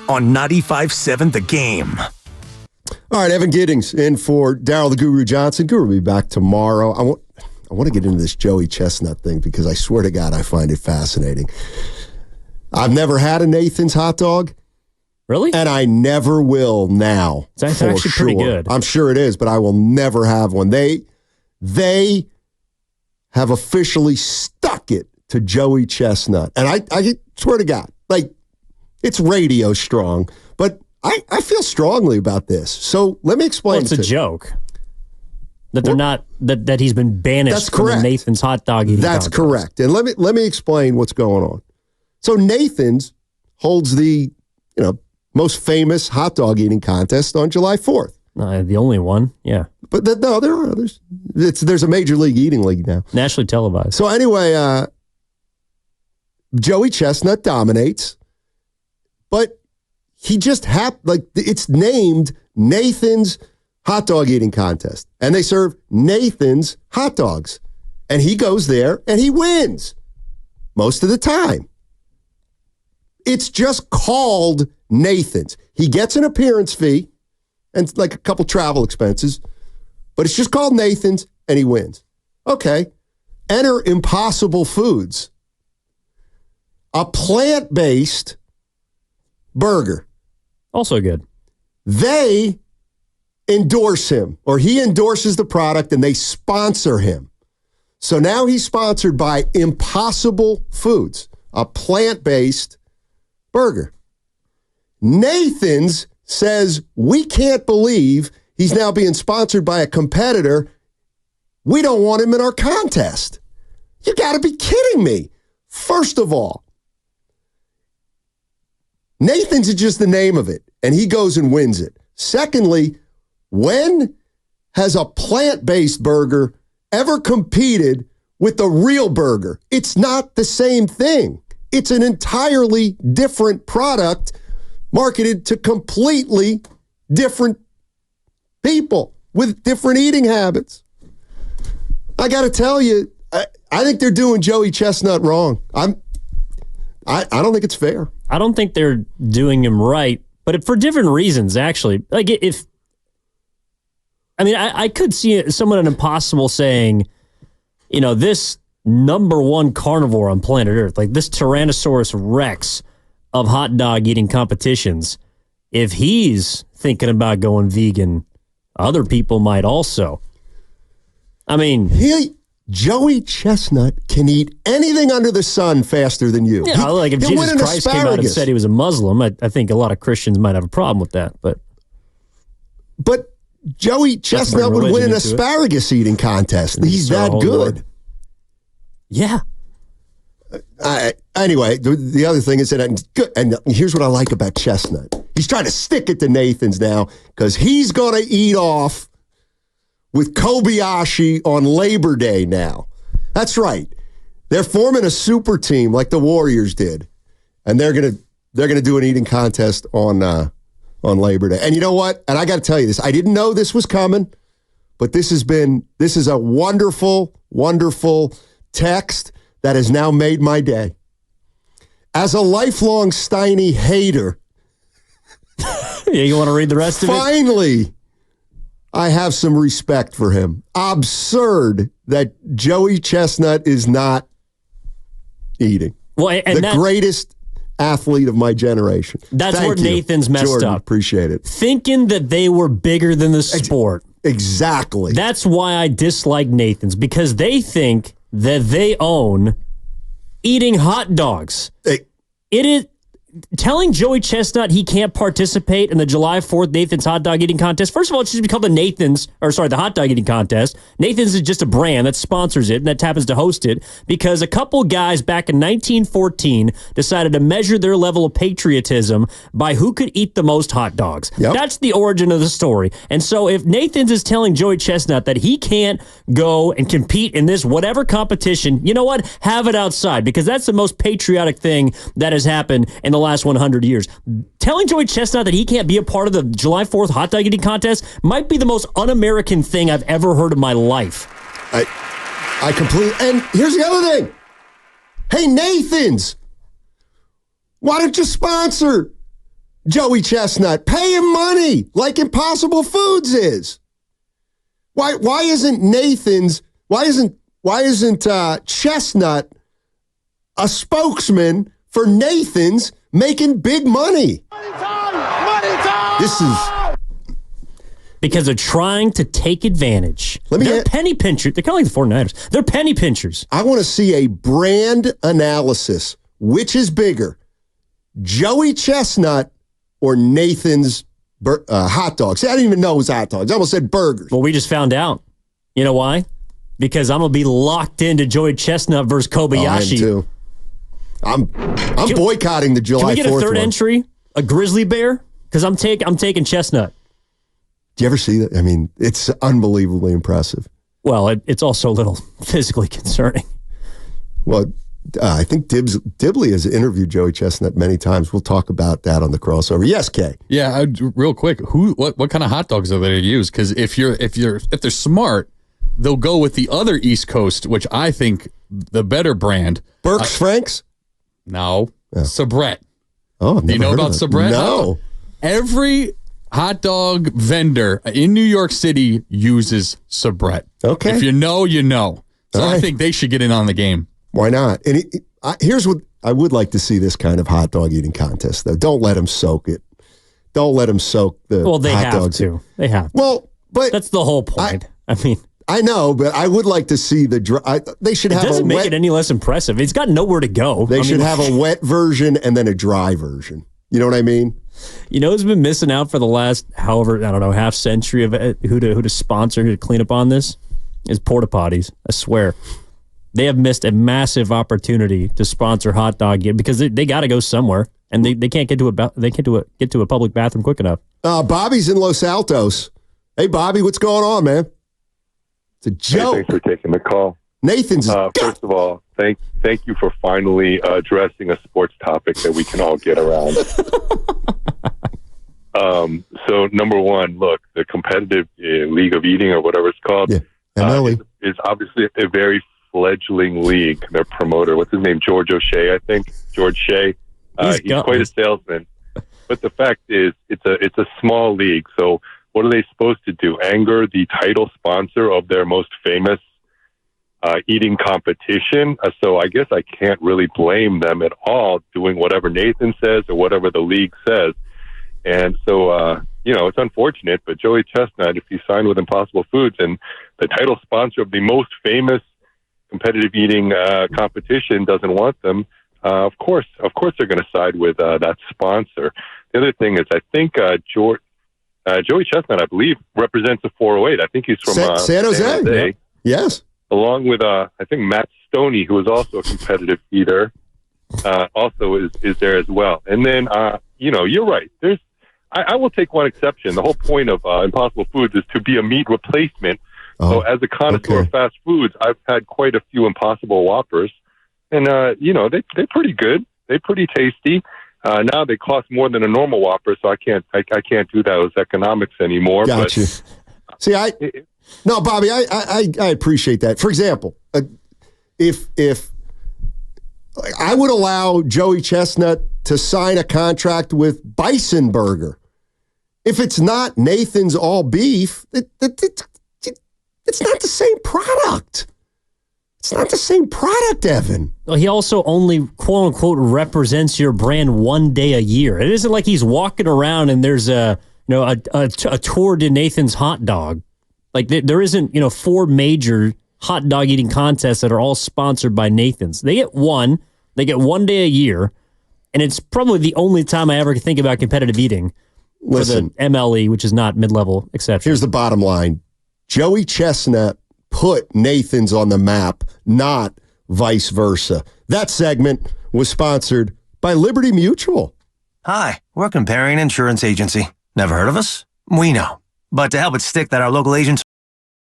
on 95.7 The Game. All right, Evan Giddings in for Daryl the Guru Johnson. Guru will be back tomorrow. I want to get into this Joey Chestnut thing because I swear to God I find it fascinating. I've never had a Nathan's hot dog. Really? And I never will now. It's actually pretty good. I'm sure it is, but I will never have one. They have officially stuck it to Joey Chestnut. And I swear to God, like, it's radio strong, but I feel strongly about this. So let me explain. Well, it's a joke. That they're not that he's been banished from the Nathan's hot dog eating That's contest. correct. And let me explain what's going on. So Nathan's holds the most famous hot dog eating contest on July 4th. The only one, yeah. But no, there are others. There's a Major League Eating League now. Nationally televised. So anyway, Joey Chestnut dominates, but he just it's named Nathan's hot dog eating contest. And they serve Nathan's hot dogs. And he goes there and he wins most of the time. It's just called Nathan's. He gets an appearance fee and like a couple travel expenses, but it's just called Nathan's and he wins. Okay. Enter Impossible Foods, a plant-based burger. Also good. They endorse him, or he endorses the product and they sponsor him. So now he's sponsored by Impossible Foods, a plant-based burger. Nathan's says, we can't believe he's now being sponsored by a competitor. We don't want him in our contest. You got to be kidding me. First of all, Nathan's is just the name of it, and he goes and wins it. Secondly, when has a plant-based burger ever competed with a real burger? It's not the same thing. It's an entirely different product marketed to completely different people with different eating habits. I got to tell you, I think they're doing Joey Chestnut wrong. I don't think it's fair. I don't think they're doing him right, but for different reasons, actually. Like, I could see someone at Impossible saying, this number one carnivore on planet Earth, like this Tyrannosaurus Rex of hot dog eating competitions, if he's thinking about going vegan, other people might also. I mean, Joey Chestnut can eat anything under the sun faster than you. Yeah, like if Jesus Christ came out and said he was a Muslim, I think a lot of Christians might have a problem with that. But Joey Chestnut would win an asparagus eating contest. He's that good. Yeah. Anyway, the other thing is that, and here's what I like about Chestnut. He's trying to stick it to Nathan's now because he's going to eat off with Kobayashi on Labor Day now. That's right. They're forming a super team like the Warriors did, and they're gonna do an eating contest on Labor Day. And you know what? And I got to tell you this. I didn't know this was coming, but this is a wonderful, wonderful text that has now made my day. As a lifelong Steiny hater, yeah, you want to read the rest of it? Finally, I have some respect for him. Absurd that Joey Chestnut is not eating. Well, and the greatest athlete of my generation. That's where Nathan's messed Jordan, up. Appreciate it. Thinking that they were bigger than the sport. Exactly. That's why I dislike Nathan's, because they think that they own eating hot dogs. It is telling Joey Chestnut he can't participate in the July 4th Nathan's hot dog eating contest. First of all, it should be called the hot dog eating contest. Nathan's is just a brand that sponsors it and that happens to host it because a couple guys back in 1914 decided to measure their level of patriotism by who could eat the most hot dogs. Yep. That's the origin of the story. And so if Nathan's is telling Joey Chestnut that he can't go and compete in this whatever competition, you know what? Have it outside, because that's the most patriotic thing that has happened in the last 100 years. Telling Joey Chestnut that he can't be a part of the July 4th hot dog eating contest might be the most un-American thing I've ever heard in my life. I completely... And here's the other thing. Hey, Nathan's, why don't you sponsor Joey Chestnut. Pay him money like Impossible Foods is. Why isn't Nathan's? Why isn't Chestnut a spokesman for Nathan's making big money? Money time! This is because they're trying to take advantage. They're penny pinchers. They're kind of like the 49ers. They're penny pinchers. I want to see a brand analysis. Which is bigger, Joey Chestnut or Nathan's hot dogs? See, I didn't even know it was hot dogs. I almost said burgers. Well, we just found out. You know why? Because I'm going to be locked into Joey Chestnut versus Kobayashi. I am too. I'm boycotting the July 4th. Can we get a third entry? A grizzly bear? Because I'm taking Chestnut. Do you ever see that? I mean, it's unbelievably impressive. Well, it's also a little physically concerning. Well, I think Dibley has interviewed Joey Chestnut many times. We'll talk about that on the crossover. Yes, Kay. Yeah, real quick. What kind of hot dogs are they to use? Because if they're smart, they'll go with the other East Coast, which I think the better brand. Burke's Franks? No, Sabrett. Oh, do you know about Sabrett? No. Every hot dog vendor in New York City uses Sabrett. Okay. If you know, you know. So All right. I think they should get in on the game. Why not? And here's what I would like to see: this kind of hot dog eating contest, though. Don't let them soak it. Don't let them soak the hot dogs. They have to. Well, but that's the whole point. I know, but I would like to see they should have. It doesn't make it any less impressive. It's got nowhere to go. They should have a wet version and then a dry version. You know what I mean? You know who's been missing out for the last, half century of who to sponsor, who to clean up on this? Is porta potties. I swear. They have missed a massive opportunity to sponsor hot dog because they got to go somewhere, and they can't get to a public bathroom quick enough. Bobby's in Los Altos. Hey, Bobby, what's going on, man? It's a joke. Hey, thanks for taking the call. Nathan's. First of all, thank you for finally addressing a sports topic that we can all get around. So number one, look, the competitive league of eating or whatever it's called, is obviously a very fledgling league. Their promoter, what's his name? George O'Shea, I think. George Shea. He's quite a salesman. But the fact is, it's a small league. So what are they supposed to do? Anger the title sponsor of their most famous eating competition? So I guess I can't really blame them at all doing whatever Nathan says or whatever the league says. And so, it's unfortunate, but Joey Chestnut, if he signed with Impossible Foods and the title sponsor of the most famous competitive eating competition doesn't want them, of course they're going to side with that sponsor. The other thing is, I think Joey Chestnut, I believe, represents a 408. I think he's from San Jose. Yeah. Yes. Along with, I think, Matt Stoney, who is also a competitive eater, also is there as well. And then, you're right. I will take one exception. The whole point of Impossible Foods is to be a meat replacement. So as a connoisseur of fast foods, I've had quite a few Impossible Whoppers. And, they're pretty good. They're pretty tasty. Now they cost more than a normal Whopper, so I can't do those economics anymore. Got you. See, Bobby, I appreciate that. For example, if I would allow Joey Chestnut to sign a contract with Bison Burger, if it's not Nathan's all beef, it's not the same product. It's not the same product, Evan. Well, he also only, quote unquote, represents your brand one day a year. It isn't like he's walking around and there's a tour to Nathan's hot dog. Like there isn't, 4 major hot dog eating contests that are all sponsored by Nathan's. They get one day a year, and it's probably the only time I ever think about competitive eating. Listen, for the MLE, which is not mid-level exception. Here's the bottom line. Joey Chestnut put Nathan's on the map, not vice versa. That segment was sponsored by Liberty Mutual. Hi, we're Comparing Insurance Agency. Never heard of us? We know. But to help it stick that our local agents